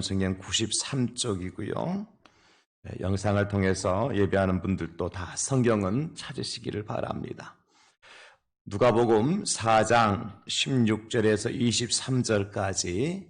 성경 93쪽이고요. 영상을 통해서 예배하는 분들도 다 성경은 찾으시기를 바랍니다. 누가복음 4장 16절에서 23절까지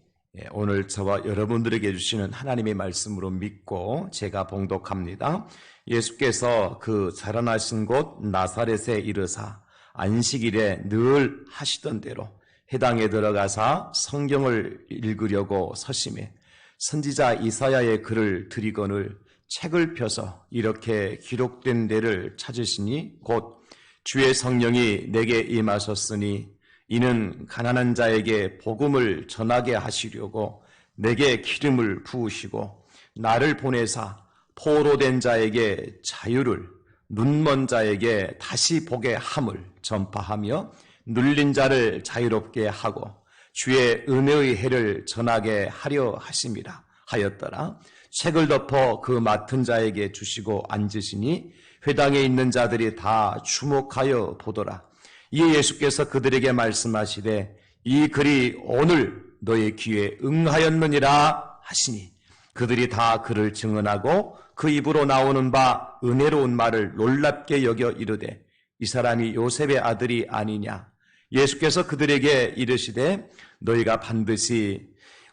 오늘 저와 여러분들에게 주시는 하나님의 말씀으로 믿고 제가 봉독합니다. 예수께서 그 자라나신 곳 나사렛에 이르사 안식일에 늘 하시던 대로 회당에 들어가사 성경을 읽으려고 서심해 선지자 이사야의 글을 들이거늘 책을 펴서 이렇게 기록된 데를 찾으시니 곧 주의 성령이 내게 임하셨으니 이는 가난한 자에게 복음을 전하게 하시려고 내게 기름을 부으시고 나를 보내사 포로된 자에게 자유를 눈먼 자에게 다시 보게 함을 전파하며 눌린 자를 자유롭게 하고 주의 은혜의 해를 전하게 하려 하심이라 하였더라. 책을 덮어 그 맡은 자에게 주시고 앉으시니 회당에 있는 자들이 다 주목하여 보더라. 이에 예수께서 그들에게 말씀하시되 이 글이 오늘 너의 귀에 응하였느니라 하시니 그들이 다 그를 증언하고 그 입으로 나오는 바 은혜로운 말을 놀랍게 여겨 이르되 이 사람이 요셉의 아들이 아니냐. 예수께서 그들에게 이르시되 너희가 반드시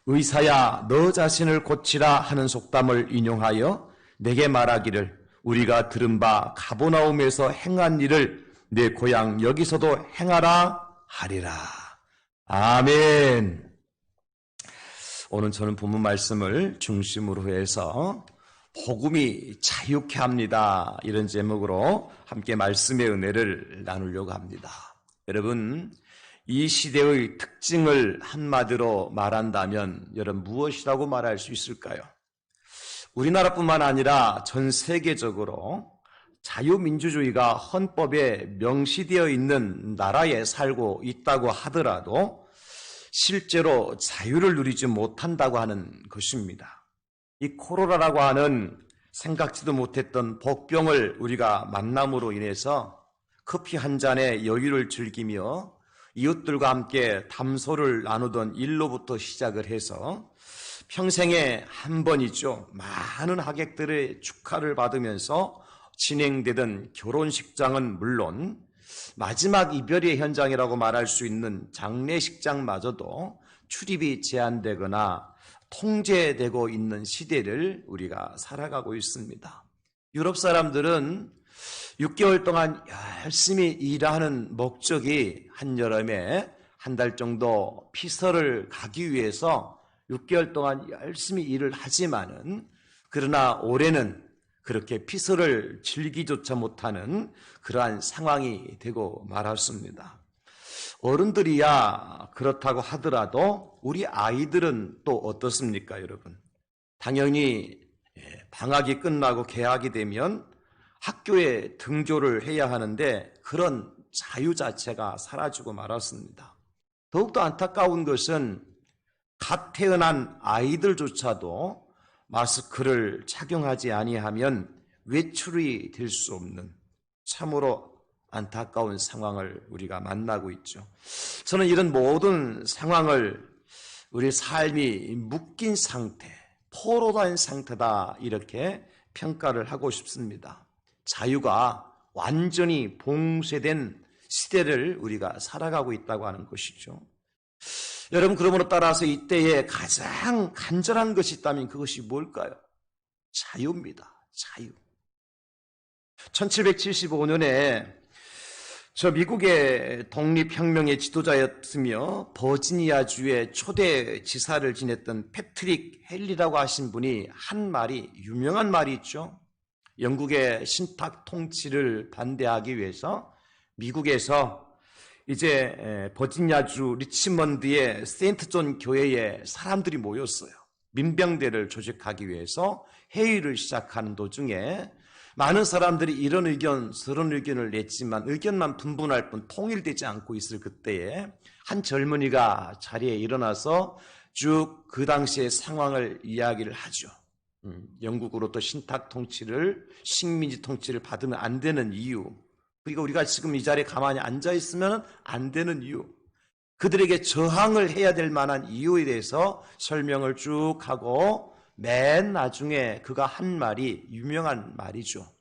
의사야 너 자신을 고치라 하는 속담을 인용하여 내게 말하기를 우리가 들은 바 가버나움에서 행한 일을 내 고향 여기서도 행하라 하리라. 아멘. 오늘 저는 본문 말씀을 중심으로 해서 복음이 자유케 합니다, 이런 제목으로 함께 말씀의 은혜를 나누려고 합니다. 여러분, 이 시대의 특징을 한마디로 말한다면 여러분 무엇이라고 말할 수 있을까요? 우리나라뿐만 아니라 전 세계적으로 자유민주주의가 헌법에 명시되어 있는 나라에 살고 있다고 하더라도 실제로 자유를 누리지 못한다고 하는 것입니다. 이 코로나라고 하는 생각지도 못했던 복병을 우리가 만남으로 인해서 커피 한 잔의 여유를 즐기며 이웃들과 함께 담소를 나누던 일로부터 시작을 해서 평생에 한 번이죠. 많은 하객들의 축하를 받으면서 진행되던 결혼식장은 물론 마지막 이별의 현장이라고 말할 수 있는 장례식장마저도 출입이 제한되거나 통제되고 있는 시대를 우리가 살아가고 있습니다. 유럽 사람들은 6개월 동안 열심히 일하는 목적이 한여름에 한 달 정도 피서를 가기 위해서 6개월 동안 열심히 일을 하지만은 그러나 올해는 그렇게 피서를 즐기조차 못하는 그러한 상황이 되고 말았습니다. 어른들이야 그렇다고 하더라도 우리 아이들은 또 어떻습니까, 여러분? 당연히 방학이 끝나고 개학이 되면 학교에 등교를 해야 하는데 그런 자유 자체가 사라지고 말았습니다. 더욱더 안타까운 것은 갓 태어난 아이들조차도 마스크를 착용하지 아니하면 외출이 될 수 없는 참으로 안타까운 상황을 우리가 만나고 있죠. 저는 이런 모든 상황을 우리 삶이 묶인 상태, 포로된 상태다, 이렇게 평가를 하고 싶습니다. 자유가 완전히 봉쇄된 시대를 우리가 살아가고 있다고 하는 것이죠. 여러분, 그러므로 따라서 이때에 가장 간절한 것이 있다면 그것이 뭘까요? 자유입니다. 자유. 1775년에 저 미국의 독립혁명의 지도자였으며 버지니아주의 초대 지사를 지냈던 패트릭 헨리라고 하신 분이 한 말이, 유명한 말이 있죠. 영국의 신탁 통치를 반대하기 위해서 미국에서 이제 버지니아주 리치먼드의 세인트 존 교회에 사람들이 모였어요. 민병대를 조직하기 위해서 회의를 시작하는 도중에 많은 사람들이 이런 의견 저런 의견을 냈지만 의견만 분분할 뿐 통일되지 않고 있을 그때에 한 젊은이가 자리에 일어나서 쭉 그 당시의 상황을 이야기를 하죠. 영국으로부터 신탁 통치를, 식민지 통치를 받으면 안 되는 이유, 그리고 우리가 지금 이 자리에 가만히 앉아 있으면 안 되는 이유, 그들에게 저항을 해야 될 만한 이유에 대해서 설명을 쭉 하고 맨 나중에 그가 한 말이 유명한 말이죠.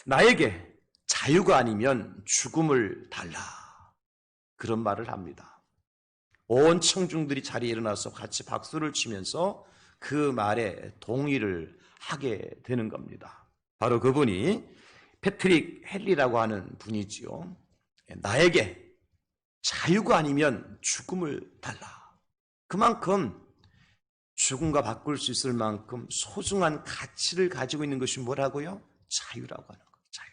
나에게 자유가 아니면 죽음을 달라. 그런 말을 합니다. 온 청중들이 자리에 일어나서 같이 박수를 치면서 그 말에 동의를 하게 되는 겁니다. 바로 그분이 패트릭 헨리라고 하는 분이지요. 나에게 자유가 아니면 죽음을 달라. 그만큼 죽음과 바꿀 수 있을 만큼 소중한 가치를 가지고 있는 것이 뭐라고요? 자유라고 하는 거예요. 자유.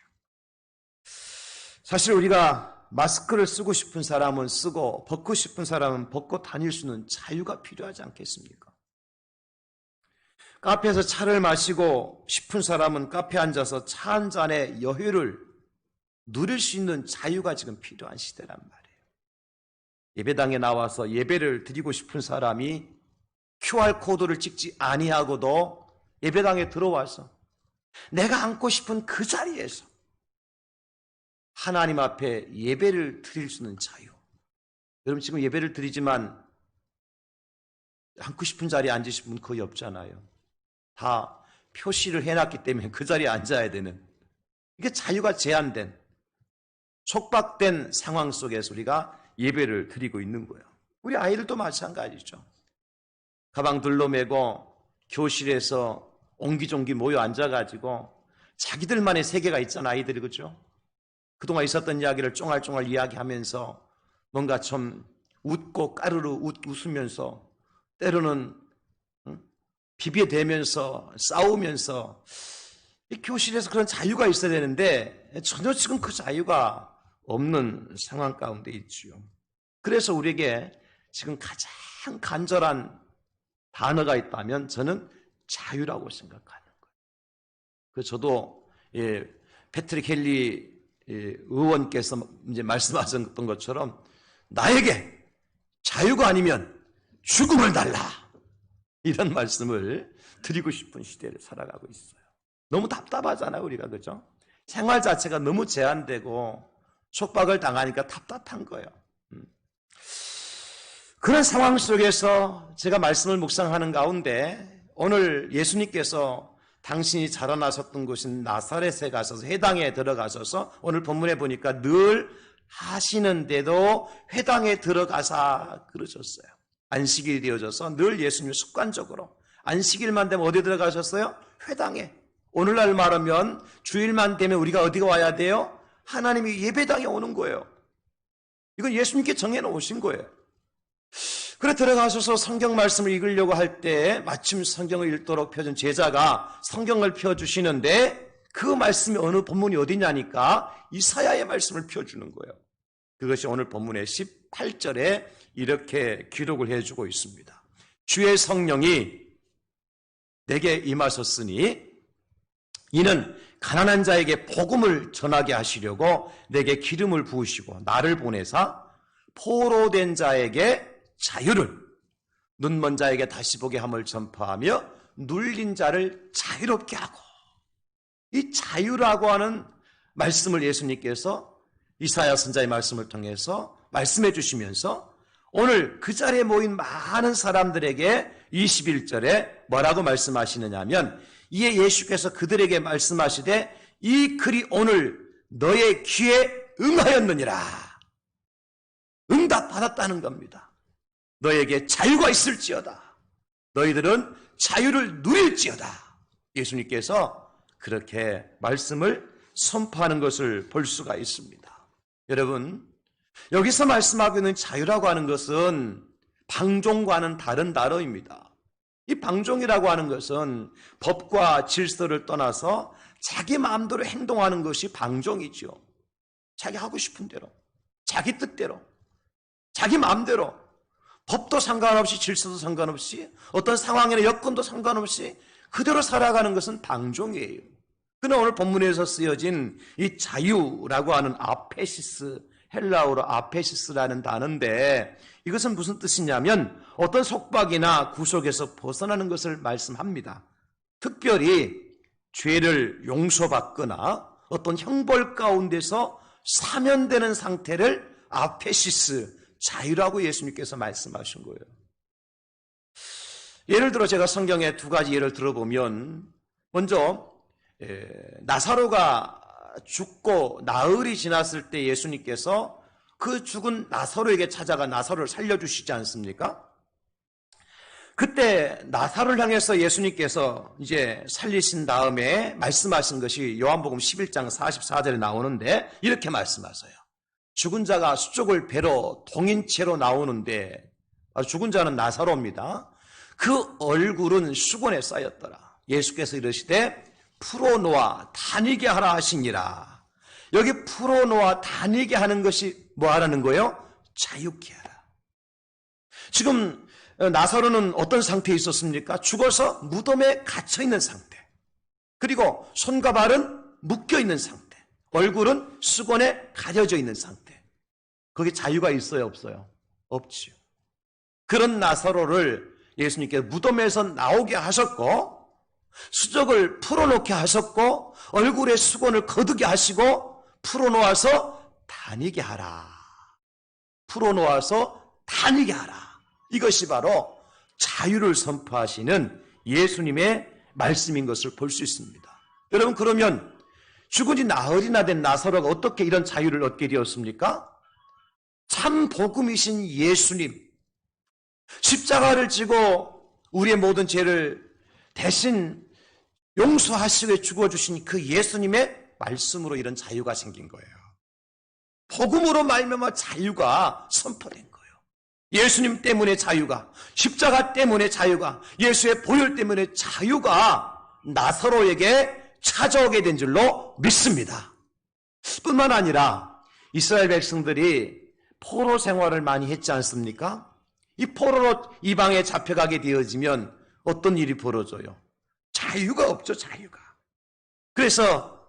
사실 우리가 마스크를 쓰고 싶은 사람은 쓰고 벗고 싶은 사람은 벗고 다닐 수 있는 자유가 필요하지 않겠습니까? 카페에서 차를 마시고 싶은 사람은 카페에 앉아서 차 한 잔의 여유를 누릴 수 있는 자유가 지금 필요한 시대란 말이에요. 예배당에 나와서 예배를 드리고 싶은 사람이 QR코드를 찍지 아니하고도 예배당에 들어와서 내가 앉고 싶은 그 자리에서 하나님 앞에 예배를 드릴 수 있는 자유. 여러분 지금 예배를 드리지만 앉고 싶은 자리에 앉으신 분 거의 없잖아요. 다 표시를 해놨기 때문에 그 자리에 앉아야 되는, 이게 자유가 제한된 촉박된 상황 속에서 우리가 예배를 드리고 있는 거예요. 우리 아이들도 마찬가지죠. 가방 둘러매고 교실에서 옹기종기 모여 앉아가지고 자기들만의 세계가 있잖아, 아이들이. 그죠? 그동안 있었던 이야기를 쫑알쫑알 이야기하면서 뭔가 좀 웃고 까르르 웃으면서 때로는 비벼대면서 싸우면서 이 교실에서 그런 자유가 있어야 되는데 전혀 지금 그 자유가 없는 상황 가운데 있지요. 그래서 우리에게 지금 가장 간절한 단어가 있다면 저는 자유라고 생각하는 거예요. 그래서 저도 패트릭 헨리 의원께서 이제 말씀하셨던 것처럼 나에게 자유가 아니면 죽음을 달라, 이런 말씀을 드리고 싶은 시대를 살아가고 있어요. 너무 답답하잖아요, 우리가. 그죠? 생활 자체가 너무 제한되고 촉박을 당하니까 답답한 거예요. 그런 상황 속에서 제가 말씀을 묵상하는 가운데 오늘 예수님께서 당신이 자라나셨던 곳인 나사렛에 가셔서 회당에 들어가셔서 오늘 본문에 보니까 늘 하시는데도 회당에 들어가사 그러셨어요. 안식일이 되어져서 늘 예수님이 습관적으로 안식일만 되면 어디 들어가셨어요? 회당에. 오늘날 말하면 주일만 되면 우리가 어디가 와야 돼요? 하나님이 예배당에 오는 거예요. 이건 예수님께 정해놓으신 거예요. 그래 들어가셔서 성경 말씀을 읽으려고 할 때 마침 성경을 읽도록 펴준 제자가 성경을 펴주시는데 그 말씀이 어느 본문이 어디냐니까 이사야의 말씀을 펴주는 거예요. 그것이 오늘 본문의 18절에 이렇게 기록을 해주고 있습니다. 주의 성령이 내게 임하셨으니 이는 가난한 자에게 복음을 전하게 하시려고 내게 기름을 부으시고 나를 보내사 포로된 자에게 자유를, 눈먼 자에게 다시 보게 함을 전파하며 눌린 자를 자유롭게 하고, 이 자유라고 하는 말씀을 예수님께서 이사야 선지자의 말씀을 통해서 말씀해 주시면서 오늘 그 자리에 모인 많은 사람들에게 21절에 뭐라고 말씀하시느냐 하면 이에 예수께서 그들에게 말씀하시되 이 글이 오늘 너의 귀에 응하였느니라. 응답 받았다는 겁니다. 너에게 자유가 있을지어다. 너희들은 자유를 누릴지어다. 예수님께서 그렇게 말씀을 선포하는 것을 볼 수가 있습니다. 여러분, 여기서 말씀하고 있는 자유라고 하는 것은 방종과는 다른 단어입니다. 이 방종이라고 하는 것은 법과 질서를 떠나서 자기 마음대로 행동하는 것이 방종이죠. 자기 하고 싶은 대로, 자기 뜻대로, 자기 마음대로, 법도 상관없이 질서도 상관없이 어떤 상황이나 여건도 상관없이 그대로 살아가는 것은 방종이에요. 그러나 오늘 본문에서 쓰여진 이 자유라고 하는 아페시스, 헬라어로 아페시스라는 단어인데 이것은 무슨 뜻이냐면 어떤 속박이나 구속에서 벗어나는 것을 말씀합니다. 특별히 죄를 용서받거나 어떤 형벌 가운데서 사면되는 상태를 아페시스, 자유라고 예수님께서 말씀하신 거예요. 예를 들어 제가 성경에 두 가지 예를 들어보면, 먼저 나사로가 죽고 나흘이 지났을 때 예수님께서 그 죽은 나사로에게 찾아가 나사로를 살려주시지 않습니까? 그때 나사로를 향해서 예수님께서 이제 살리신 다음에 말씀하신 것이 요한복음 11장 44절에 나오는데, 이렇게 말씀하세요. 죽은 자가 수족을 베러 동인체로 나오는데, 죽은 자는 나사로입니다. 그 얼굴은 수건에 쌓였더라. 예수께서 이르시되 풀어놓아 다니게 하라 하시니라. 여기 풀어놓아 다니게 하는 것이 뭐 하라는 거예요? 자유케 하라. 지금 나사로는 어떤 상태에 있었습니까? 죽어서 무덤에 갇혀있는 상태, 그리고 손과 발은 묶여있는 상태, 얼굴은 수건에 가려져 있는 상태. 거기 자유가 있어요, 없어요? 없지요. 그런 나사로를 예수님께서 무덤에서 나오게 하셨고, 수족을 풀어놓게 하셨고, 얼굴에 수건을 거두게 하시고, 풀어놓아서 다니게 하라. 풀어놓아서 다니게 하라. 이것이 바로 자유를 선포하시는 예수님의 말씀인 것을 볼 수 있습니다. 여러분, 그러면 죽은 지 나흘이나 된 나사로가 어떻게 이런 자유를 얻게 되었습니까? 참 복음이신 예수님, 십자가를 지고 우리의 모든 죄를 대신 용서하시고 죽어주신 그 예수님의 말씀으로 이런 자유가 생긴 거예요. 복음으로 말미암아 자유가 선포된 거예요. 예수님 때문에 자유가, 십자가 때문에 자유가, 예수의 보혈 때문에 자유가 나사로에게 찾아오게 된 줄로 믿습니다. 뿐만 아니라 이스라엘 백성들이 포로 생활을 많이 했지 않습니까? 이 포로로 이방에 잡혀가게 되어지면 어떤 일이 벌어져요? 자유가 없죠, 자유가. 그래서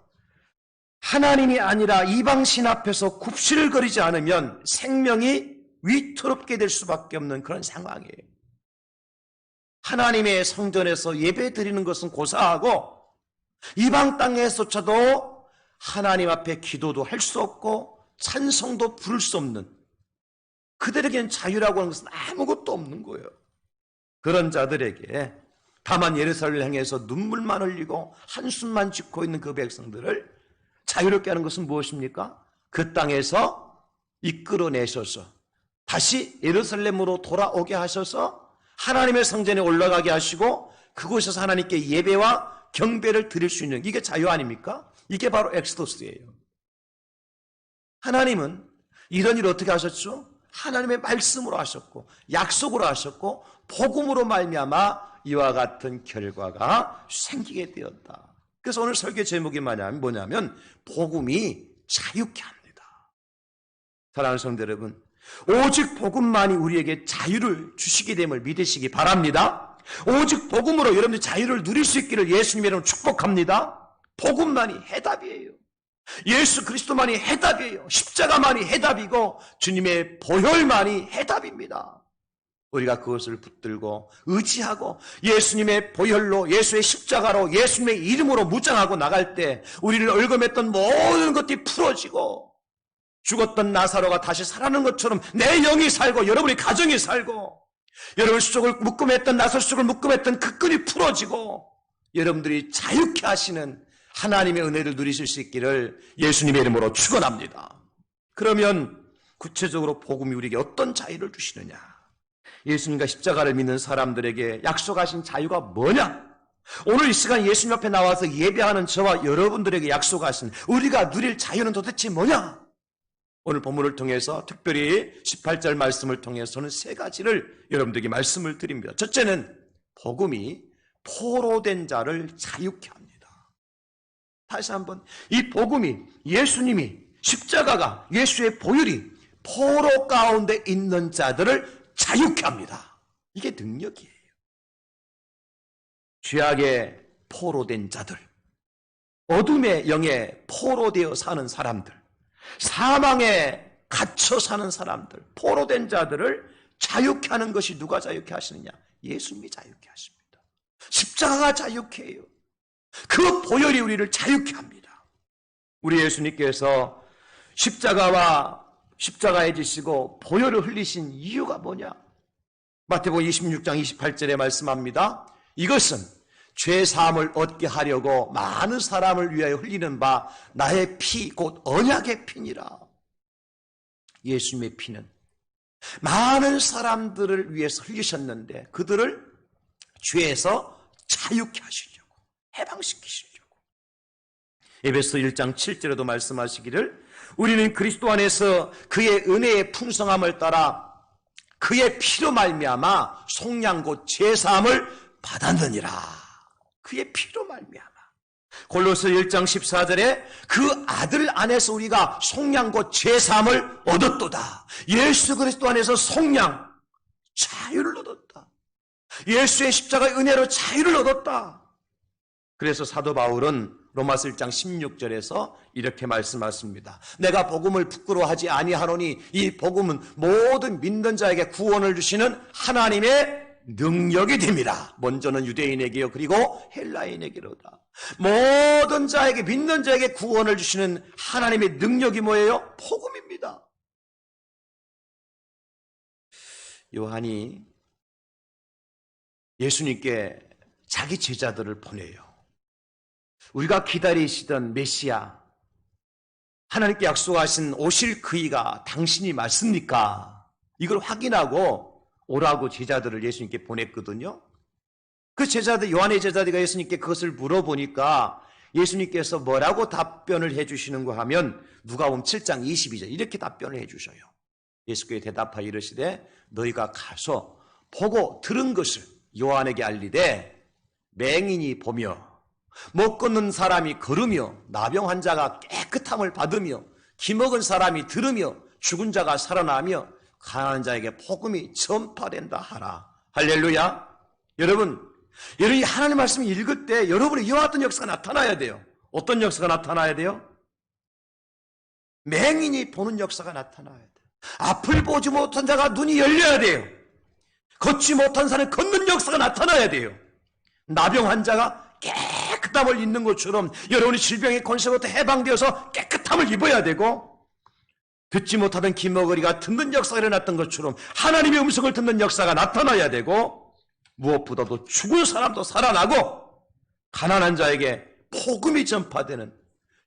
하나님이 아니라 이방신 앞에서 굽실거리지 않으면 생명이 위태롭게 될 수밖에 없는 그런 상황이에요. 하나님의 성전에서 예배 드리는 것은 고사하고, 이방 땅에서조차도 하나님 앞에 기도도 할 수 없고 찬송도 부를 수 없는, 그들에게는 자유라고 하는 것은 아무것도 없는 거예요. 그런 자들에게 다만 예루살렘을 향해서 눈물만 흘리고 한숨만 짓고 있는 그 백성들을 자유롭게 하는 것은 무엇입니까? 그 땅에서 이끌어내셔서 다시 예루살렘으로 돌아오게 하셔서 하나님의 성전에 올라가게 하시고 그곳에서 하나님께 예배와 경배를 드릴 수 있는, 이게 자유 아닙니까? 이게 바로 엑스도스예요. 하나님은 이런 일을 어떻게 하셨죠? 하나님의 말씀으로 하셨고, 약속으로 하셨고, 복음으로 말미암아 이와 같은 결과가 생기게 되었다. 그래서 오늘 설교 제목이 뭐냐면 복음이 자유케 합니다. 사랑하는 성도 여러분, 오직 복음만이 우리에게 자유를 주시게 됨을 믿으시기 바랍니다. 오직 복음으로 여러분들 자유를 누릴 수 있기를 예수님의 이름으로 축복합니다. 복음만이 해답이에요. 예수 그리스도만이 해답이에요. 십자가만이 해답이고 주님의 보혈만이 해답입니다. 우리가 그것을 붙들고 의지하고 예수님의 보혈로, 예수의 십자가로, 예수님의 이름으로 무장하고 나갈 때 우리를 얽어맸던 모든 것들이 풀어지고, 죽었던 나사로가 다시 살아나는 것처럼 내 영이 살고 여러분의 가정이 살고, 여러분 수족을 묶음했던, 나사로 수족을 묶음했던 그 끈이 풀어지고 여러분들이 자유케 하시는 하나님의 은혜를 누리실 수 있기를 예수님의 이름으로 축원합니다. 그러면 구체적으로 복음이 우리에게 어떤 자유를 주시느냐? 예수님과 십자가를 믿는 사람들에게 약속하신 자유가 뭐냐? 오늘 이 시간 예수님 앞에 나와서 예배하는 저와 여러분들에게 약속하신 우리가 누릴 자유는 도대체 뭐냐? 오늘 본문을 통해서 특별히 18절 말씀을 통해서는 세 가지를 여러분들에게 말씀을 드립니다. 첫째는 복음이 포로된 자를 자유케 합니다. 다시 한번, 이 복음이, 예수님이, 십자가가, 예수의 보혈이 포로 가운데 있는 자들을 자유케 합니다. 이게 능력이에요. 죄악에 포로된 자들, 어둠의 영에 포로되어 사는 사람들, 사망에 갇혀 사는 사람들, 포로된 자들을 자유케 하는 것이 누가 자유케 하시느냐? 예수님이 자유케 하십니다. 십자가가 자유케 해요. 그 보혈이 우리를 자유케 합니다. 우리 예수님께서 십자가와 십자가에 지시고 보혈을 흘리신 이유가 뭐냐? 마태복음 26장 28절에 말씀합니다. 이것은 죄 사함을 얻게 하려고 많은 사람을 위하여 흘리는 바 나의 피 곧 언약의 피니라. 예수님의 피는 많은 사람들을 위해서 흘리셨는데 그들을 죄에서 자유케 하시려고, 해방시키시려고. 에베소 1장 7절에도 말씀하시기를 우리는 그리스도 안에서 그의 은혜의 풍성함을 따라 그의 피로 말미암아 속량 곧 제사함을 받았느니라. 그의 피로 말미암아. 골로새 1장 14절에 그 아들 안에서 우리가 속량 곧 제사함을 얻었도다. 예수 그리스도 안에서 속량, 자유를 얻었다. 예수의 십자가의 은혜로 자유를 얻었다. 그래서 사도 바울은 로마서 1장 16절에서 이렇게 말씀하십니다. 내가 복음을 부끄러워하지 아니하노니 이 복음은 모든 믿는 자에게 구원을 주시는 하나님의 능력이 됩니다. 먼저는 유대인에게요 그리고 헬라인에게로다. 모든 자에게, 믿는 자에게 구원을 주시는 하나님의 능력이 뭐예요? 복음입니다. 요한이 예수님께 자기 제자들을 보내요. 우리가 기다리시던 메시아, 하나님께 약속하신 오실 그이가 당신이 맞습니까? 이걸 확인하고 오라고 제자들을 예수님께 보냈거든요. 그 제자들, 요한의 제자들이 예수님께 그것을 물어보니까 예수님께서 뭐라고 답변을 해주시는가 하면 누가복음 7장 22절 이렇게 답변을 해주셔요. 예수께서 대답하여 이르시되 너희가 가서 보고 들은 것을 요한에게 알리되 맹인이 보며 못 걷는 사람이 걸으며 나병 환자가 깨끗함을 받으며 기먹은 사람이 들으며 죽은 자가 살아나며 가난한 자에게 복음이 전파된다 하라. 할렐루야. 여러분이 하나님 말씀을 읽을 때 여러분이 이와 같은 역사가 나타나야 돼요. 어떤 역사가 나타나야 돼요? 맹인이 보는 역사가 나타나야 돼요. 앞을 보지 못한 자가 눈이 열려야 돼요. 걷지 못한 사람이 걷는 역사가 나타나야 돼요. 나병 환자가 깨끗함을 입는 것처럼 여러분이 질병의 권세로부터 해방되어서 깨끗함을 입어야 되고, 듣지 못하던 기머거리가 듣는 역사가 일어났던 것처럼 하나님의 음성을 듣는 역사가 나타나야 되고, 무엇보다도 죽은 사람도 살아나고 가난한 자에게 복음이 전파되는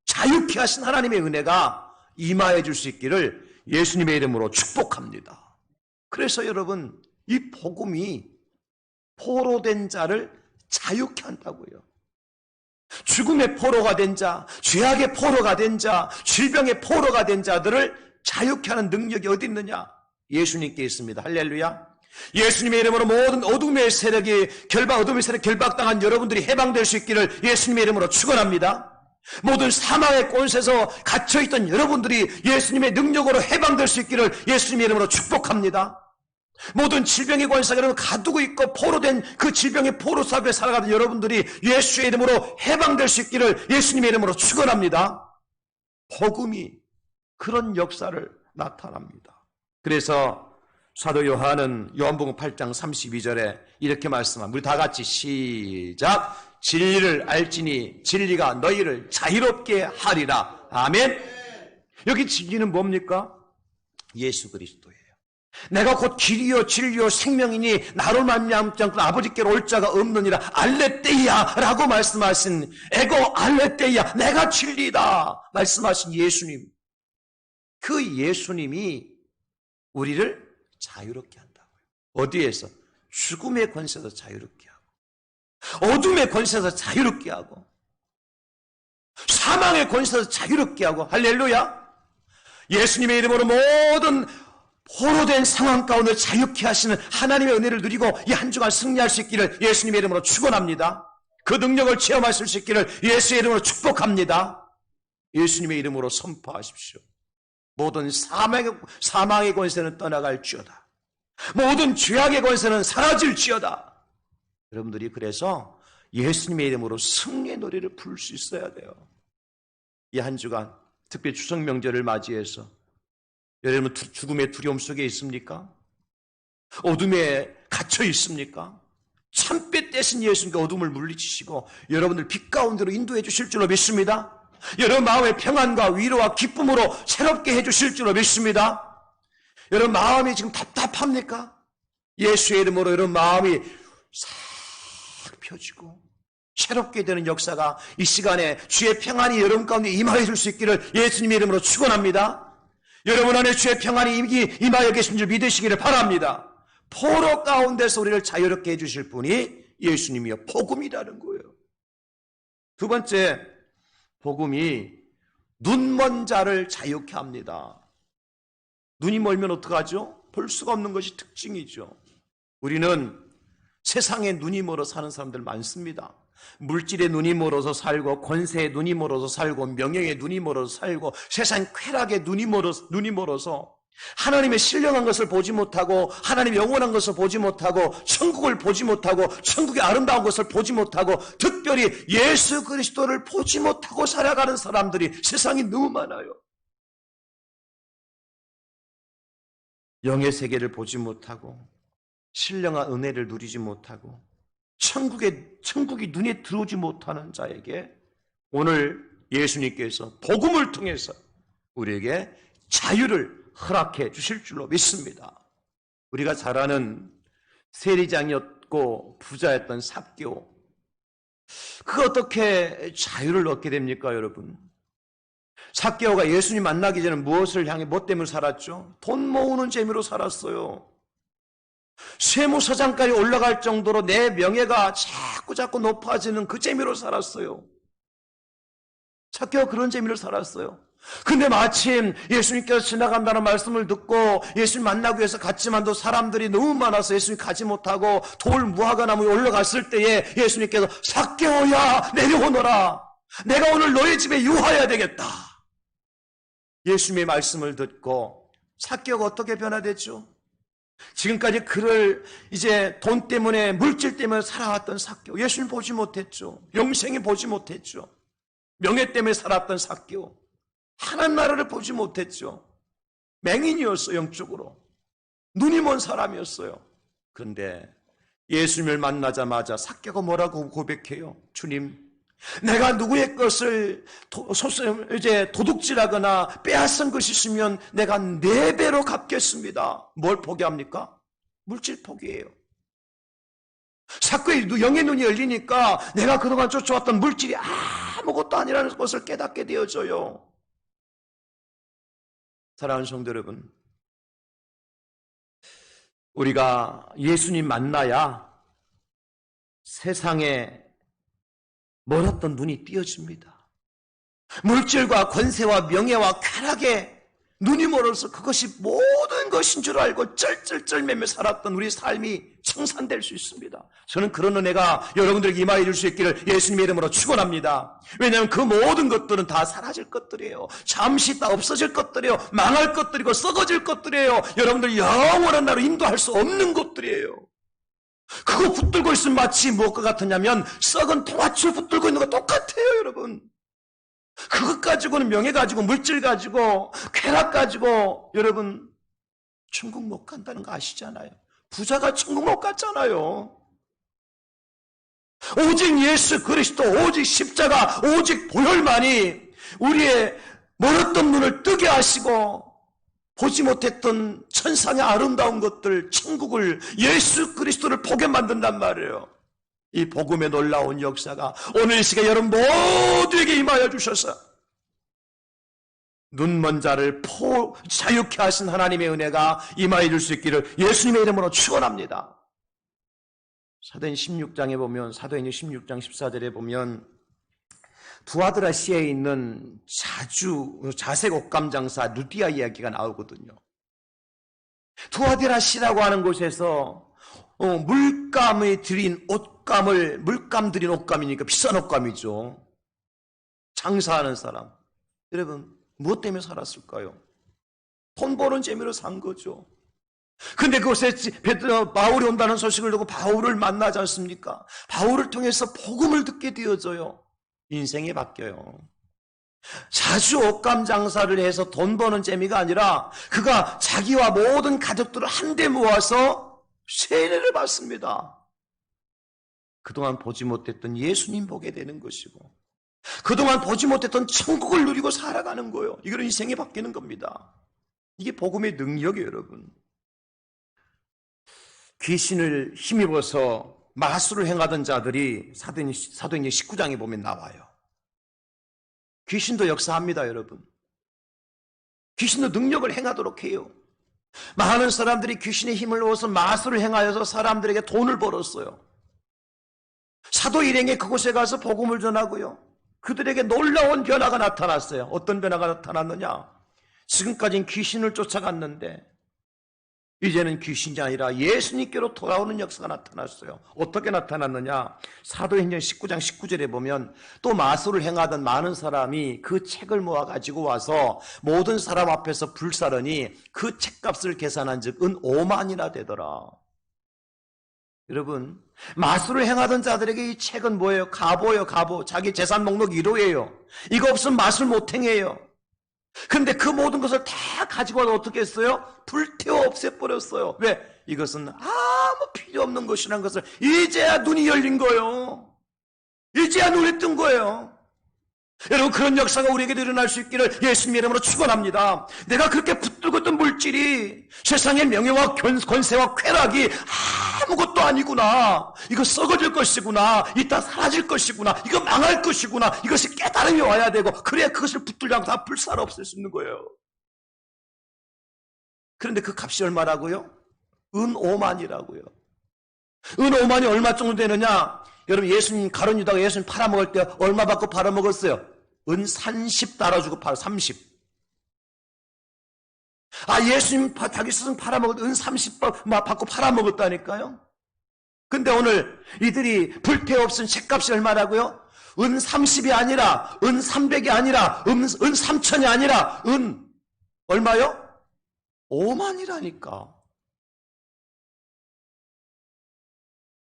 자유케 하신 하나님의 은혜가 임하여 줄 수 있기를 예수님의 이름으로 축복합니다. 그래서 여러분, 이 복음이 포로된 자를 자유케 한다고요. 죽음의 포로가 된 자, 죄악의 포로가 된 자, 질병의 포로가 된 자들을 자유케 하는 능력이 어디 있느냐? 예수님께 있습니다. 할렐루야. 예수님의 이름으로 모든 어둠의 세력이 결박당한 여러분들이 해방될 수 있기를 예수님의 이름으로 축원합니다. 모든 사망의 꼰세에서 갇혀있던 여러분들이 예수님의 능력으로 해방될 수 있기를 예수님의 이름으로 축복합니다. 모든 질병의 권세가 여러분 가두고 있고 포로된 그 질병의 포로 속에 살아가던 여러분들이 예수의 이름으로 해방될 수 있기를 예수님의 이름으로 축원합니다. 복음이 그런 역사를 나타납니다. 그래서 사도 요한은 요한복음 8장 32절에 이렇게 말씀합니다. 우리 다 같이 시작. 진리를 알지니 진리가 너희를 자유롭게 하리라. 아멘. 여기 진리는 뭡니까? 예수 그리스도예요. 내가 곧 길이요 진리요 생명이니 나로 말미암지 않고 아버지께로 올 자가 없느니라. 알레떼이야라고 말씀하신 에고 알레떼이야, 내가 진리다 말씀하신 예수님, 그 예수님이 우리를 자유롭게 한다고요. 어디에서? 죽음의 권세에서 자유롭게 하고, 어둠의 권세에서 자유롭게 하고, 사망의 권세에서 자유롭게 하고. 할렐루야. 예수님의 이름으로 모든 포로된 상황 가운데 자유케 하시는 하나님의 은혜를 누리고 이 한 주간 승리할 수 있기를 예수님의 이름으로 축원합니다. 그 능력을 체험하실 수 있기를 예수의 이름으로 축복합니다. 예수님의 이름으로 선포하십시오. 모든 사망의 권세는 떠나갈지어다. 모든 죄악의 권세는 사라질지어다. 여러분들이 그래서 예수님의 이름으로 승리의 노래를 부를 수 있어야 돼요. 이 한 주간 특별히 추석 명절을 맞이해서 여러분 죽음의 두려움 속에 있습니까? 어둠에 갇혀 있습니까? 참빛 대신 예수님께 어둠을 물리치시고 여러분들 빛 가운데로 인도해 주실 줄로 믿습니다. 여러분 마음의 평안과 위로와 기쁨으로 새롭게 해주실 줄로 믿습니다. 여러분 마음이 지금 답답합니까? 예수의 이름으로 여러분 마음이 싹 펴지고 새롭게 되는 역사가 이 시간에 주의 평안이 여러분 가운데 임하여 줄 수 있기를 예수님의 이름으로 축원합니다. 여러분 안에 주의 평안이 임하여 계신 줄 믿으시기를 바랍니다. 포로 가운데서 우리를 자유롭게 해주실 분이 예수님이요 복음이라는 거예요. 두 번째, 복음이 눈먼 자를 자유케 합니다. 눈이 멀면 어떡하죠? 볼 수가 없는 것이 특징이죠. 우리는 세상에 눈이 멀어 사는 사람들 많습니다. 물질에 눈이 멀어서 살고, 권세에 눈이 멀어서 살고, 명예에 눈이 멀어서 살고, 세상 쾌락에 눈이 멀어서 하나님의 신령한 것을 보지 못하고, 하나님의 영원한 것을 보지 못하고, 천국을 보지 못하고, 천국의 아름다운 것을 보지 못하고, 특별히 예수 그리스도를 보지 못하고 살아가는 사람들이 세상에 너무 많아요. 영의 세계를 보지 못하고, 신령한 은혜를 누리지 못하고, 천국이 눈에 들어오지 못하는 자에게 오늘 예수님께서 복음을 통해서 우리에게 자유를 허락해 주실 줄로 믿습니다. 우리가 잘 아는 세리장이었고 부자였던 삭개오, 그 어떻게 자유를 얻게 됩니까, 여러분? 삭개오가 예수님 만나기 전에 무엇을 향해 뭐 때문에 살았죠? 돈 모으는 재미로 살았어요. 세무서장까지 올라갈 정도로 내 명예가 자꾸 높아지는 그 재미로 살았어요. 삭개오가 그런 재미로 살았어요. 근데 마침 예수님께서 지나간다는 말씀을 듣고 예수님 만나기 위해서 갔지만도 사람들이 너무 많아서 예수님 가지 못하고 돌 무화과나무에 올라갔을 때에 예수님께서 삭개오야 내려오너라, 내가 오늘 너희 집에 유하여야 되겠다. 예수님의 말씀을 듣고 삭개오가 어떻게 변화됐죠? 지금까지 그를 이제 돈 때문에, 물질 때문에 살아왔던 삭개오, 예수님 보지 못했죠. 영생에 보지 못했죠. 명예 때문에 살았던 삭개오, 하나님 나라를 보지 못했죠. 맹인이었어요. 영적으로 눈이 먼 사람이었어요. 그런데 예수님을 만나자마자 삭개오가 뭐라고 고백해요? 주님, 내가 누구의 것을 이제 도둑질하거나 빼앗은 것이 있으면 내가 4배로 갚겠습니다. 뭘 포기합니까? 물질 포기예요. 삭개오의 영의 눈이 열리니까 내가 그동안 쫓아왔던 물질이 아무것도 아니라는 것을 깨닫게 되어져요. 사랑하는 성도 여러분, 우리가 예수님 만나야 세상에 멀었던 눈이 띄어집니다. 물질과 권세와 명예와 쾌락에 눈이 멀어서 그것이 모든 것인 줄 알고 쩔쩔쩔매며 살았던 우리 삶이 청산될 수 있습니다. 저는 그런 은혜가 여러분들에게 임하여 줄 수 있기를 예수님의 이름으로 축원합니다. 왜냐하면 그 모든 것들은 다 사라질 것들이에요. 잠시 다 없어질 것들이에요. 망할 것들이고 썩어질 것들이에요. 여러분들 영원한 나로 인도할 수 없는 것들이에요. 그거 붙들고 있으면 마치 무엇과 같으냐면 썩은 통화줄 붙들고 있는 거 똑같아요, 여러분. 그것 가지고는 명예 가지고 물질 가지고 쾌락 가지고 여러분 천국 못 간다는 거 아시잖아요. 부자가 천국 못 갔잖아요. 오직 예수 그리스도, 오직 십자가, 오직 보혈만이 우리의 멀었던 눈을 뜨게 하시고 보지 못했던 천상의 아름다운 것들, 천국을, 예수 그리스도를 보게 만든단 말이에요. 이 복음의 놀라운 역사가 오늘 이 시간 여러분 모두에게 임하여 주셔서 눈먼 자를 자유케 하신 하나님의 은혜가 임하여 줄 수 있기를 예수님의 이름으로 축원합니다. 사도행 16장에 보면, 사도행 16장 14절에 보면 두아드라시아에 있는 자색 옷감 장사 루디아 이야기가 나오거든요. 두아드라시라고 하는 곳에서 물감에 들인 옷감을, 물감 들인 옷감이니까 비싼 옷감이죠. 장사하는 사람. 여러분, 무엇 때문에 살았을까요? 돈 버는 재미로 산 거죠. 근데 그곳에 바울이 온다는 소식을 듣고 바울을 만나지 않습니까? 바울을 통해서 복음을 듣게 되어져요. 인생이 바뀌어요. 자주 옷감 장사를 해서 돈 버는 재미가 아니라 그가 자기와 모든 가족들을 한데 모아서 세례를 받습니다. 그동안 보지 못했던 예수님 보게 되는 것이고 그동안 보지 못했던 천국을 누리고 살아가는 거예요. 이거는 인생이 바뀌는 겁니다. 이게 복음의 능력이에요, 여러분. 귀신을 힘입어서 마술을 행하던 자들이 사도행전 19장에 보면 나와요. 귀신도 역사합니다, 여러분. 귀신도 능력을 행하도록 해요. 많은 사람들이 귀신의 힘을 얻어서 마술을 행하여서 사람들에게 돈을 벌었어요. 사도 일행이 그곳에 가서 복음을 전하고요. 그들에게 놀라운 변화가 나타났어요. 어떤 변화가 나타났느냐? 지금까지는 귀신을 쫓아갔는데 이제는 귀신이 아니라 예수님께로 돌아오는 역사가 나타났어요. 어떻게 나타났느냐? 사도행전 19장 19절에 보면 또 마술을 행하던 많은 사람이 그 책을 모아가지고 와서 모든 사람 앞에서 불사르니 그 책값을 계산한 즉 은 5만이나 되더라. 여러분, 마술을 행하던 자들에게 이 책은 뭐예요? 갑오예요, 갑오. 자기 재산 목록 1호예요. 이거 없으면 마술 못 행해요. 근데 그 모든 것을 다 가지고 와서 어떻게 했어요? 불태워 없애버렸어요. 왜? 이것은 아무 필요 없는 것이라는 것을 이제야 눈이 열린 거예요. 이제야 눈이 뜬 거예요. 여러분, 그런 역사가 우리에게도 일어날 수 있기를 예수님의 이름으로 축원합니다. 내가 그렇게 붙들고 있던 물질이 세상의 명예와 권세와 쾌락이 아무것도 아니구나. 이거 썩어질 것이구나. 이따 사라질 것이구나. 이거 망할 것이구나. 이것이 깨달음이 와야 되고 그래야 그것을 붙들려고 다 불사로 없앨 수 있는 거예요. 그런데 그 값이 얼마라고요? 은 5만이라고요. 은 5만이 얼마 정도 되느냐? 여러분, 예수님 가룟 유다가 예수님 팔아먹을 때 얼마 받고 팔아먹었어요? 은 30 달아주고 30. 예수님 자기 스승 팔아먹을 때 은 30 받고 팔아먹었다니까요. 근데 오늘 이들이 불태워 없은 책값이 얼마라고요? 은 30이 아니라, 은 300이 아니라, 은 3천이 아니라, 은 얼마요? 5만이라니까.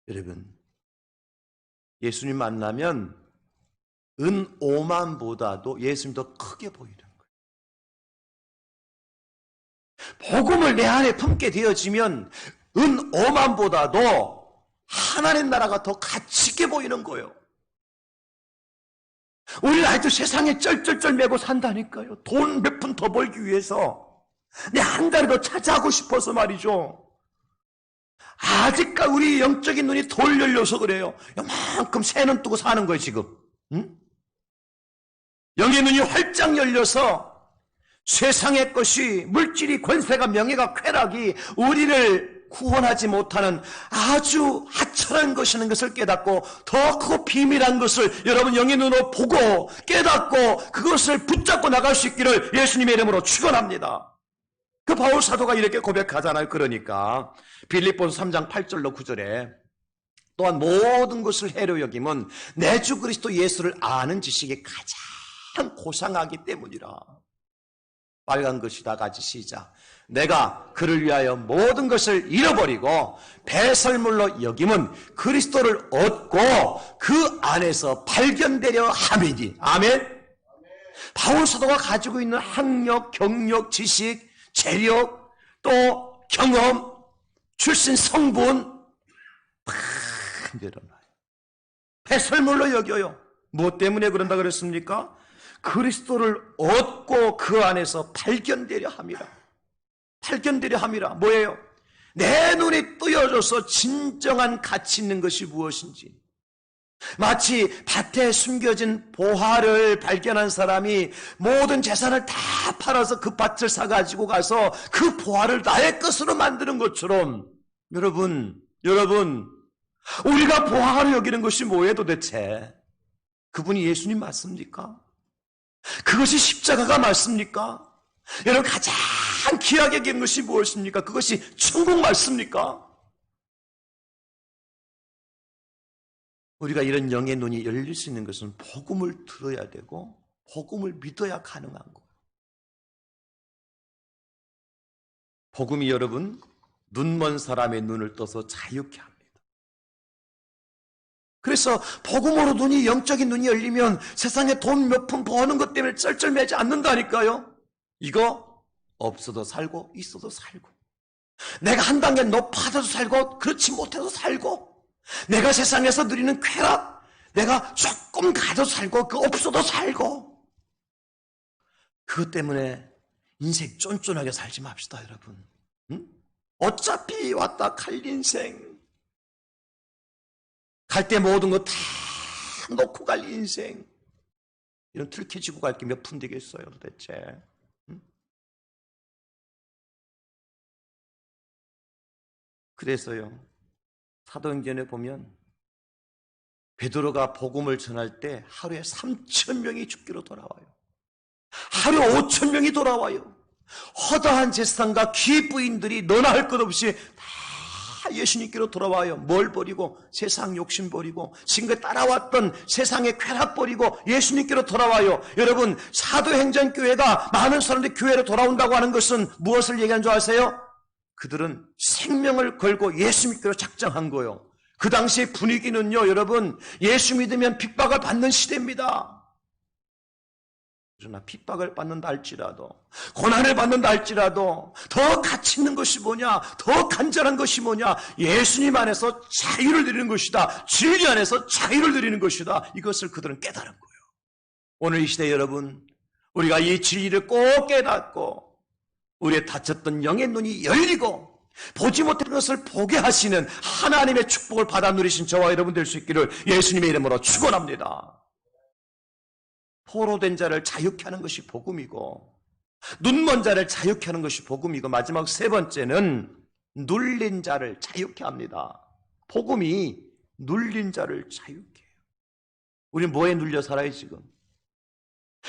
여러분, 예수님 만나면 은 5만보다도 예수님 더 크게 보이는 거예요. 복음을 내 안에 품게 되어지면 은 5만보다도 하나님 나라가 더 가치 있게 보이는 거예요. 우리는 아직도 세상에 쩔쩔쩔 매고 산다니까요. 돈 몇 푼 더 벌기 위해서 내 한 달에 더 차지하고 싶어서 말이죠. 아직까지 우리 영적인 눈이 돌 열려서 그래요. 이만큼 새 눈 뜨고 사는 거예요, 지금. 응? 영의 눈이 활짝 열려서 세상의 것이, 물질이, 권세가, 명예가, 쾌락이 우리를 구원하지 못하는 아주 하찮은 것이라는 것을 깨닫고 더 크고 비밀한 것을 여러분 영의 눈으로 보고 깨닫고 그것을 붙잡고 나갈 수 있기를 예수님의 이름으로 축원합니다. 그 바울 사도가 이렇게 고백하잖아요. 그러니까 빌립보서 3장 8절로 9절에 또한 모든 것을 해로 여김은 내 주 그리스도 예수를 아는 지식이 가장 고상하기 때문이라. 빨간 것이 다 같이 시작. 내가 그를 위하여 모든 것을 잃어버리고 배설물로 여김은 그리스도를 얻고 그 안에서 발견되려 함이니. 아멘. 바울 사도가 가지고 있는 학력, 경력, 지식, 재력, 또 경험, 출신 성분 다 내려놔요. 배설물로 여겨요. 무엇 때문에 그런다 그랬습니까? 그리스도를 얻고 그 안에서 발견되려 함이라. 발견되려 함이라. 뭐예요? 내 눈이 뜨여져서 진정한 가치 있는 것이 무엇인지. 마치 밭에 숨겨진 보화를 발견한 사람이 모든 재산을 다 팔아서 그 밭을 사가지고 가서 그 보화를 나의 것으로 만드는 것처럼 여러분 우리가 보화로 여기는 것이 뭐예요 도대체? 그분이 예수님 맞습니까? 그것이 십자가가 맞습니까? 여러분 가장 귀하게 여기는 것이 무엇입니까? 그것이 천국 맞습니까? 우리가 이런 영의 눈이 열릴 수 있는 것은 복음을 들어야 되고 복음을 믿어야 가능한 거예요. 복음이 여러분 눈먼 사람의 눈을 떠서 자유케 합니다. 그래서 복음으로 눈이 영적인 눈이 열리면 세상에 돈 몇 푼 버는 것 때문에 쩔쩔매지 않는다니까요. 이거 없어도 살고 있어도 살고 내가 한 단계 높아져도 살고 그렇지 못해도 살고 내가 세상에서 누리는 쾌락, 내가 조금 가도 살고 그 없어도 살고. 그것 때문에 인생 쫀쫀하게 살지 맙시다, 여러분. 응? 어차피 왔다 갈 인생. 갈 때 모든 거 다 놓고 갈 인생. 이런 들켜지고 갈 게 몇 푼 되겠어요, 도대체. 응? 그래서요, 사도행전에 보면 베드로가 복음을 전할 때 하루에 3,000명이 죽기로 돌아와요. 하루에 5,000명이 돌아와요. 허다한 재산과 기부인들이 너나 할 것 없이 다 예수님께로 돌아와요. 뭘 버리고? 세상 욕심 버리고 지금까지 따라왔던 세상의 쾌락 버리고 예수님께로 돌아와요. 여러분, 사도행전 교회가 많은 사람들이 교회로 돌아온다고 하는 것은 무엇을 얘기하는 줄 아세요? 그들은 생명을 걸고 예수님께로 작정한 거예요. 그 당시의 분위기는요, 여러분, 예수 믿으면 핍박을 받는 시대입니다. 그러나 핍박을 받는다 할지라도, 고난을 받는다 할지라도 더 가치 있는 것이 뭐냐, 더 간절한 것이 뭐냐, 예수님 안에서 자유를 누리는 것이다. 진리 안에서 자유를 누리는 것이다. 이것을 그들은 깨달은 거예요. 오늘 이 시대 여러분, 우리가 이 진리를 꼭 깨닫고 우리의 닫혔던 영의 눈이 열리고 보지 못했던 것을 보게 하시는 하나님의 축복을 받아 누리신 저와 여러분 될 수 있기를 예수님의 이름으로 축원합니다. 포로된 자를 자유케 하는 것이 복음이고, 눈먼 자를 자유케 하는 것이 복음이고, 마지막 세 번째는 눌린 자를 자유케 합니다. 복음이 눌린 자를 자유케 해요. 우리 뭐에 눌려 살아요 지금?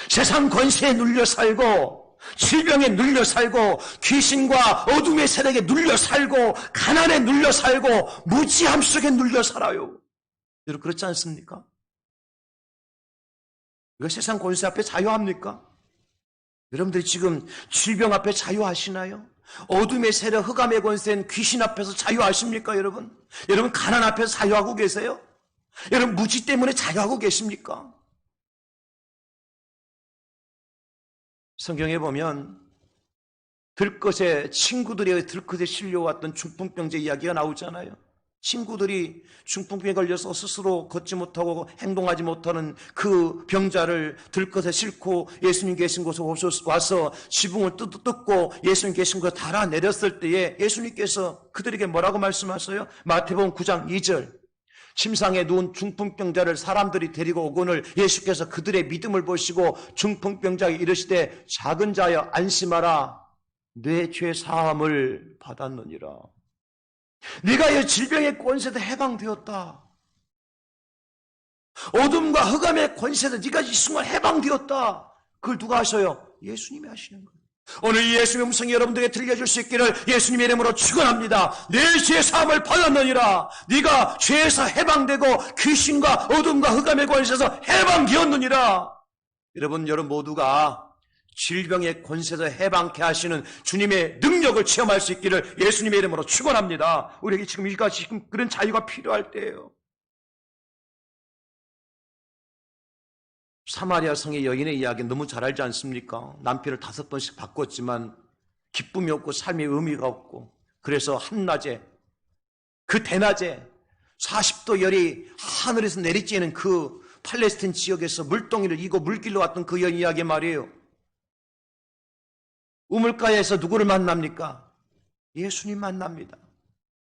세상 권세에 눌려 살고, 질병에 눌려 살고, 귀신과 어둠의 세력에 눌려 살고, 가난에 눌려 살고, 무지함 속에 눌려 살아요. 여러분 그렇지 않습니까? 이거 세상 권세 앞에 자유합니까? 여러분들이 지금 질병 앞에 자유하시나요? 어둠의 세력, 흑암의 권세인 귀신 앞에서 자유하십니까, 여러분? 여러분 가난 앞에서 자유하고 계세요? 여러분 무지 때문에 자유하고 계십니까? 성경에 보면 들것에 친구들이 들것에 실려왔던 중풍병자 이야기가 나오잖아요. 친구들이 중풍병에 걸려서 스스로 걷지 못하고 행동하지 못하는 그 병자를 들것에 싣고 예수님 계신 곳에 와서 지붕을 뜯고 예수님 계신 곳에 달아내렸을 때에 예수님께서 그들에게 뭐라고 말씀하세요? 마태복음 9장 2절, 침상에 누운 중풍병자를 사람들이 데리고 오거늘 예수께서 그들의 믿음을 보시고 중풍병자에게 이르시되 작은 자여 안심하라, 내 죄 사함을 받았느니라. 네가 이 질병의 권세에서 해방되었다. 어둠과 흑암의 권세에서 네가 이 순간 해방되었다. 그걸 누가 하셔요? 예수님이 하시는 거예요. 오늘 이 예수님의 음성이 여러분들에게 들려줄 수 있기를 예수님의 이름으로 축원합니다. 내 죄 사함을 받았느니라. 네가 죄에서 해방되고 귀신과 어둠과 흑암의 권세에서 해방되었느니라. 여러분 모두가 질병의 권세에서 해방케 하시는 주님의 능력을 체험할 수 있기를 예수님의 이름으로 축원합니다. 우리에게 지금 그런 자유가 필요할 때예요. 사마리아 성의 여인의 이야기 너무 잘 알지 않습니까? 남편을 5번씩 바꿨지만 기쁨이 없고 삶의 의미가 없고, 그래서 한낮에, 그 대낮에 40도 열이 하늘에서 내리쬐는 그 팔레스틴 지역에서 물동이를 이고 물길로 왔던 그 여인 이야기 말이에요. 우물가에서 누구를 만납니까? 예수님 만납니다.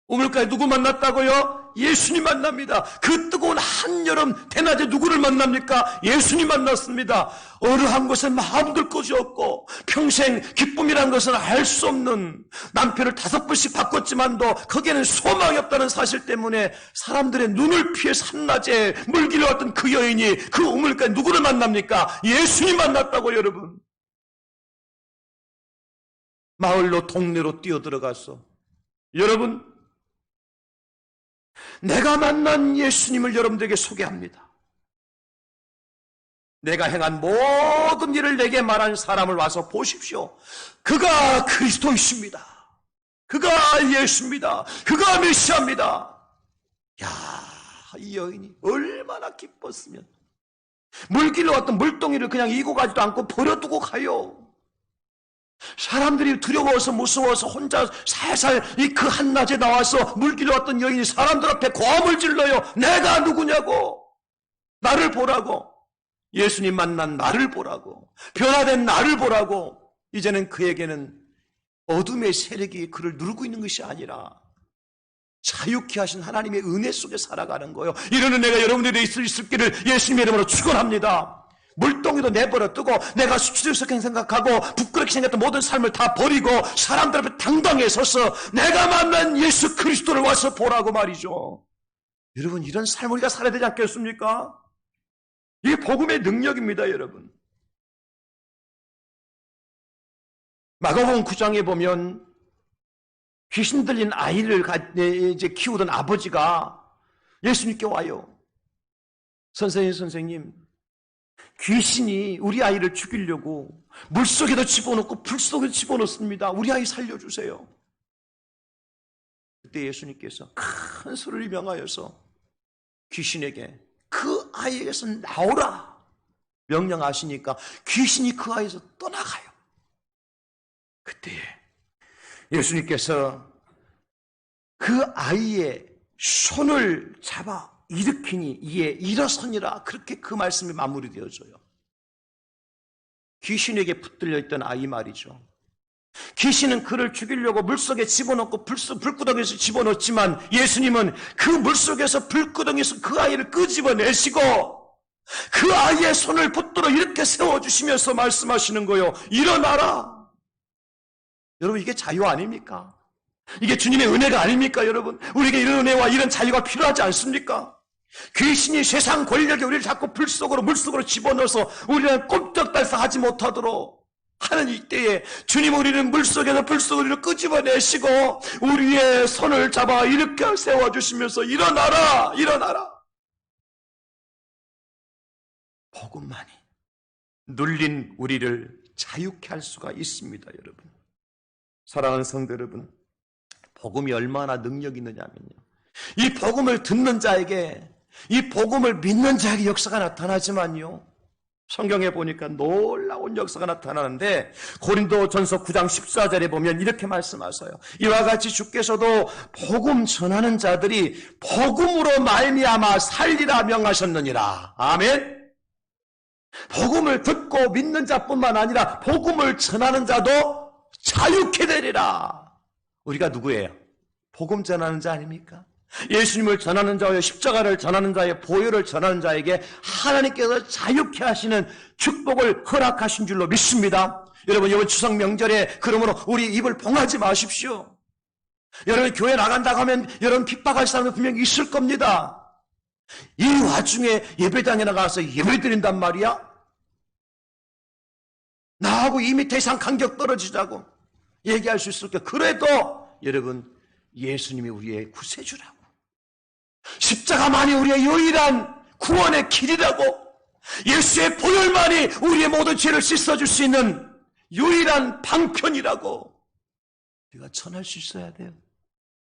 우물가에 누구 만났다고요? 예수님 만납니다. 그 뜨거운 한여름 대낮에 누구를 만납니까? 예수님 만났습니다. 어려한 것에 마음들 곳이 없고 평생 기쁨이라는 것은 알 수 없는, 남편을 5번씩 바꿨지만도 거기에는 소망이 없다는 사실 때문에 사람들의 눈을 피해서 한낮에 물길로 왔던 그 여인이 그 우물가에 누구를 만납니까? 예수님 만났다고. 여러분, 마을로 동네로 뛰어들어가서, 여러분, 내가 만난 예수님을 여러분들에게 소개합니다. 내가 행한 모든 일을 내게 말한 사람을 와서 보십시오. 그가 그리스도이십니다. 그가 예수입니다. 그가 메시아입니다. 야, 이 여인이 얼마나 기뻤으면 물길로 왔던 물동이를 그냥 이고 가지도 않고 버려두고 가요. 사람들이 두려워서 무서워서 혼자 살살 그 한낮에 나와서 물길로 왔던 여인이 사람들 앞에 고함을 질러요. 내가 누구냐고. 나를 보라고. 예수님 만난 나를 보라고. 변화된 나를 보라고. 이제는 그에게는 어둠의 세력이 그를 누르고 있는 것이 아니라 자유케 하신 하나님의 은혜 속에 살아가는 거예요. 이런 은혜가 여러분들이 있을 수 있기를 예수님의 이름으로 축원합니다. 물동이도 내버려 두고 내가 수치스럽게 생각하고 부끄럽게 생각했던 모든 삶을 다 버리고 사람들 앞에 당당히 서서 내가 만난 예수 그리스도를 와서 보라고 말이죠. 여러분, 이런 삶을 우리가 살아야 되지 않겠습니까? 이게 복음의 능력입니다, 여러분. 마가복음 9장에 보면 귀신 들린 아이를 이제 키우던 아버지가 예수님께 와요. 선생님, 귀신이 우리 아이를 죽이려고 물속에도 집어넣고 불속에도 집어넣습니다. 우리 아이 살려주세요. 그때 예수님께서 큰 소리를 명하여서 귀신에게 그 아이에게서 나오라 명령하시니까 귀신이 그 아이에서 떠나가요. 그때 예수님께서 그 아이의 손을 잡아 일으키니 이에 일어서니라, 그렇게 그 말씀이 마무리되어져요. 귀신에게 붙들려 있던 아이 말이죠. 귀신은 그를 죽이려고 물속에 집어넣고 불구덩이에서 집어넣었지만 예수님은 그 물속에서 불구덩이에서 그 아이를 끄집어내시고 그 아이의 손을 붙들어 이렇게 세워주시면서 말씀하시는 거예요. 일어나라. 여러분, 이게 자유 아닙니까? 이게 주님의 은혜가 아닙니까, 여러분? 우리에게 이런 은혜와 이런 자유가 필요하지 않습니까? 귀신이 세상 권력에 우리를 자꾸 불속으로 물속으로 집어넣어서 우리는 꼼짝달싹하지 못하도록 하는 이때에 주님, 우리는 물속에서 불속으로 끄집어내시고 우리의 손을 잡아 이렇게 세워주시면서 일어나라, 일어나라. 복음만이 눌린 우리를 자유케 할 수가 있습니다, 여러분. 사랑하는 성도 여러분, 복음이 얼마나 능력이 있느냐면요, 이 복음을 듣는 자에게, 이 복음을 믿는 자에게 역사가 나타나지만요, 성경에 보니까 놀라운 역사가 나타나는데 고린도전서 9장 14절에 보면 이렇게 말씀하세요. 이와 같이 주께서도 복음 전하는 자들이 복음으로 말미암아 살리라 명하셨느니라. 아멘. 복음을 듣고 믿는 자뿐만 아니라 복음을 전하는 자도 자유케 되리라. 우리가 누구예요? 복음 전하는 자 아닙니까? 예수님을 전하는 자와 십자가를 전하는 자의 보혈을 전하는 자에게 하나님께서 자유케 하시는 축복을 허락하신 줄로 믿습니다. 여러분, 이번 추석 명절에 그러므로 우리 입을 봉하지 마십시오. 여러분, 교회 나간다고 하면 여러분 핍박할 사람도 분명히 있을 겁니다. 이 와중에 예배당에 나가서 예배 드린단 말이야? 나하고 2m 이상 간격 떨어지자고 얘기할 수 있을 거예요. 그래도 여러분, 예수님이 우리의 구세주라고, 십자가만이 우리의 유일한 구원의 길이라고, 예수의 보혈만이 우리의 모든 죄를 씻어줄 수 있는 유일한 방편이라고 우리가 전할 수 있어야 돼요.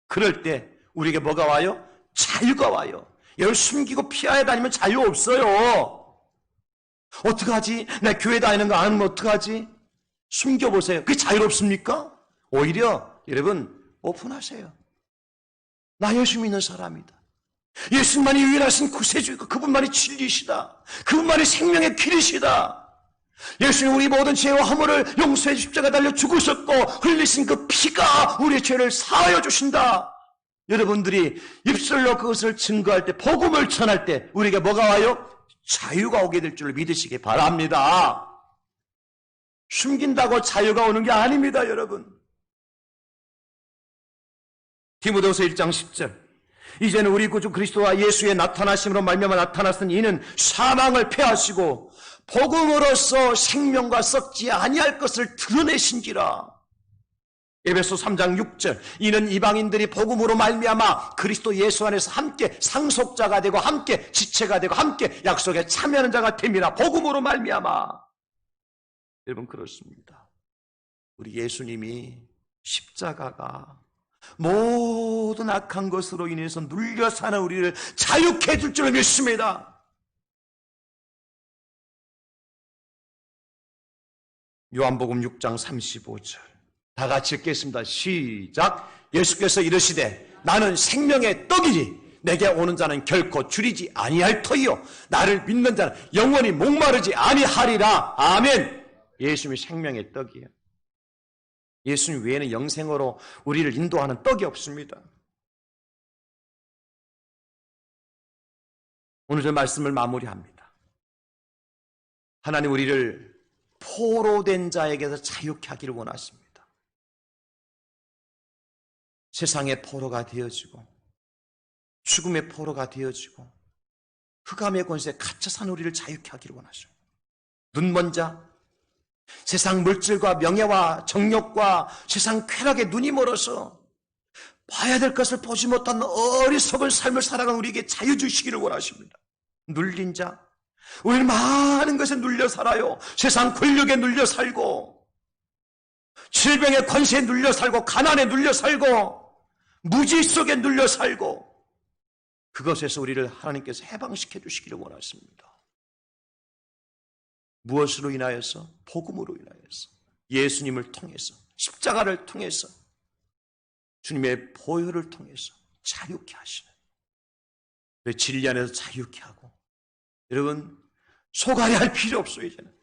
그럴 때 우리에게 뭐가 와요? 자유가 와요. 여러분, 숨기고 피하여 다니면 자유 없어요. 어떡하지? 나 교회 다니는 거 아니면 어떡하지? 숨겨보세요. 그게 자유롭습니까? 오히려 여러분, 오픈하세요. 나 예수 믿는 사람이다. 예수님만이 유일하신 구세주이고 그분만이 진리시다. 그분만이 생명의 길이시다. 예수님 우리 모든 죄와 허물을 용서해 십자가 달려 죽으셨고 흘리신 그 피가 우리의 죄를 사하여 주신다. 여러분들이 입술로 그것을 증거할 때, 복음을 전할 때 우리에게 뭐가 와요? 자유가 오게 될 줄 믿으시기 바랍니다. 숨긴다고 자유가 오는 게 아닙니다, 여러분. 디모데후서 1장 10절. 이제는 우리 구주 그리스도와 예수의 나타나심으로 말미암아 나타났으니 이는 사망을 패하시고 복음으로써 생명과 썩지 아니할 것을 드러내신지라. 에베소 3장 6절. 이는 이방인들이 복음으로 말미암아 그리스도 예수 안에서 함께 상속자가 되고 함께 지체가 되고 함께 약속에 참여하는 자가 됨이라. 복음으로 말미암아. 여러분, 그렇습니다. 우리 예수님이 십자가가 모든 악한 것으로 인해서 눌려 사는 우리를 자유케 해줄 줄 믿습니다. 요한복음 6장 35절. 다 같이 읽겠습니다. 시작. 예수께서 이르시되 나는 생명의 떡이니 내게 오는 자는 결코 줄이지 아니할 터이요 나를 믿는 자는 영원히 목마르지 아니하리라. 아멘. 예수님이 생명의 떡이에요. 예수님 외에는 영생으로 우리를 인도하는 떡이 없습니다. 오늘 저 말씀을 마무리합니다. 하나님 우리를 포로된 자에게서 자유케 하기를 원하십니다. 세상의 포로가 되어지고 죽음의 포로가 되어지고 흑암의 권세에 갇혀 산 우리를 자유케 하기를 원하십니다. 눈먼 자, 세상 물질과 명예와 정욕과 세상 쾌락에 눈이 멀어서 봐야 될 것을 보지 못한 어리석은 삶을 살아가는 우리에게 자유 주시기를 원하십니다. 눌린 자, 우리는 많은 것에 눌려 살아요. 세상 권력에 눌려 살고 질병의 권세에 눌려 살고 가난에 눌려 살고 무지 속에 눌려 살고 그것에서 우리를 하나님께서 해방시켜 주시기를 원하십니다. 무엇으로 인하여서? 복음으로 인하여서, 예수님을 통해서, 십자가를 통해서, 주님의 보혈을 통해서 자유케 하시는, 진리 안에서 자유케 하고, 여러분 속아야 할 필요 없어요. 이제는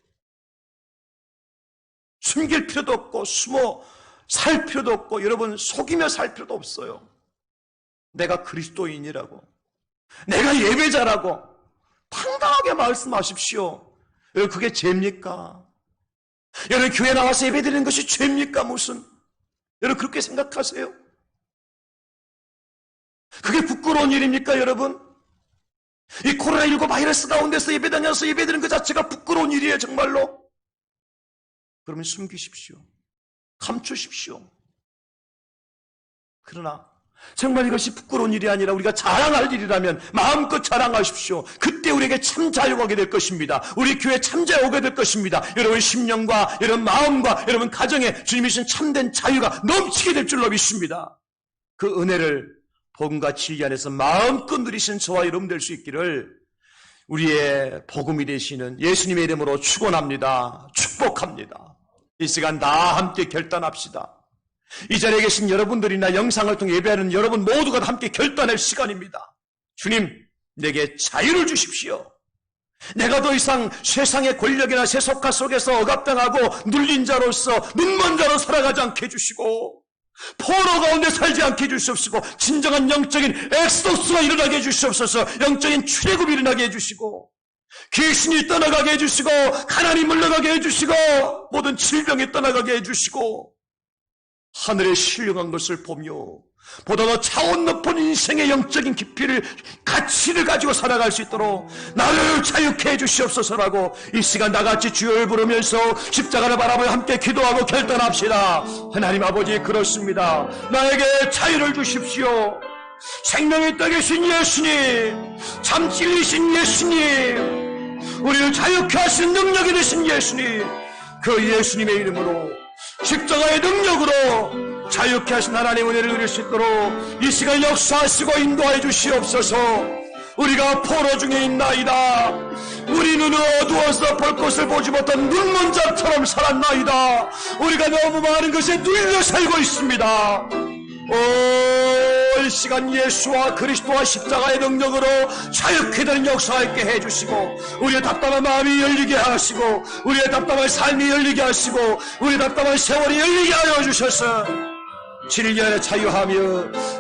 숨길 필요도 없고 숨어 살 필요도 없고 여러분 속이며 살 필요도 없어요. 내가 그리스도인이라고, 내가 예배자라고 당당하게 말씀하십시오. 여러분 그게 죄입니까? 여러분 교회 나와서 예배드리는 것이 죄입니까? 무슨 여러분 그렇게 생각하세요? 그게 부끄러운 일입니까? 여러분 이 코로나19 바이러스 가운데서 예배 다녀서 예배드리는 것 자체가 부끄러운 일이에요. 정말로. 그러면 숨기십시오. 감추십시오. 그러나 정말 이것이 부끄러운 일이 아니라 우리가 자랑할 일이라면 마음껏 자랑하십시오. 그때 우리에게 참 자유가 오게 될 것입니다. 우리 교회에 참 자유가 오게 될 것입니다. 여러분 심령과 여러분 마음과 여러분 가정에 주님이 주신 참된 자유가 넘치게 될 줄로 믿습니다. 그 은혜를 복음과 진리 안에서 마음껏 누리신 저와 여러분 될 수 있기를 우리의 복음이 되시는 예수님의 이름으로 축원합니다. 축복합니다. 이 시간 다 함께 결단합시다. 이 자리에 계신 여러분들이나 영상을 통해 예배하는 여러분 모두가 함께 결단할 시간입니다. 주님, 내게 자유를 주십시오. 내가 더 이상 세상의 권력이나 세속화 속에서 억압당하고 눌린 자로서 눈먼 자로 살아가지 않게 해주시고 포로 가운데 살지 않게 해주시옵시고 진정한 영적인 엑소스가 일어나게 해주시옵소서. 영적인 출애굽이 일어나게 해주시고 귀신이 떠나가게 해주시고 가난이 물러가게 해주시고 모든 질병이 떠나가게 해주시고 하늘의 신령한 것을 보며 보다 더 차원 높은 인생의 영적인 깊이를 가치를 가지고 살아갈 수 있도록 나를 자유케 해주시옵소서라고 이 시간 나같이 주여를 부르면서 십자가를 바라보며 함께 기도하고 결단합시다. 하나님 아버지 그렇습니다. 나에게 자유를 주십시오. 생명의 떡이신 예수님, 참 진리신 예수님, 우리를 자유케 하신 능력이 되신 예수님, 그 예수님의 이름으로 십자가의 능력으로 자유케 하신 하나님의 은혜를 누릴 수 있도록 이 시간 역사하시고 인도하여 주시옵소서. 우리가 포로 중에 있나이다. 우리 눈은 어두워서 볼 것을 보지 못한 눈먼 자처럼 살았나이다. 우리가 너무 많은 것에 눌려 살고 있습니다. 이 시간 예수와 그리스도와 십자가의 능력으로 자유케 되는 역사 있게 해주시고 우리의 답답한 마음이 열리게 하시고 우리의 답답한 삶이 열리게 하시고 우리의 답답한 세월이 열리게 하여 주셔서 진리 안에 자유하며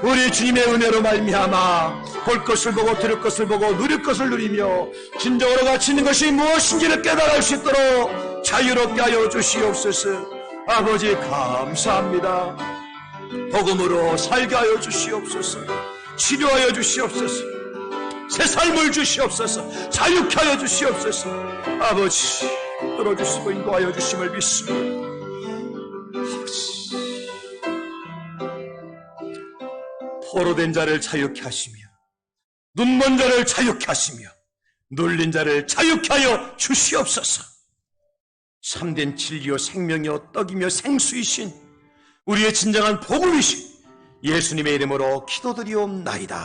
우리 주님의 은혜로 말미암아 볼 것을 보고 들을 것을 보고 누릴 것을 누리며 진정으로 가치 있는 것이 무엇인지를 깨달을 수 있도록 자유롭게 하여 주시옵소서. 아버지 감사합니다. 복음으로 살게 하여 주시옵소서. 치료하여 주시옵소서. 새 삶을 주시옵소서. 자유케 하여 주시옵소서. 아버지 들어주시고 인도하여 주심을 믿습니다. 아버지 포로된 자를 자유케 하시며 눈먼 자를 자유케 하시며 눌린 자를 자유케 하여 주시옵소서. 참된 진리요 생명이요 떡이며 생수이신 우리의 진정한 복음이신 예수님의 이름으로 기도드리옵나이다.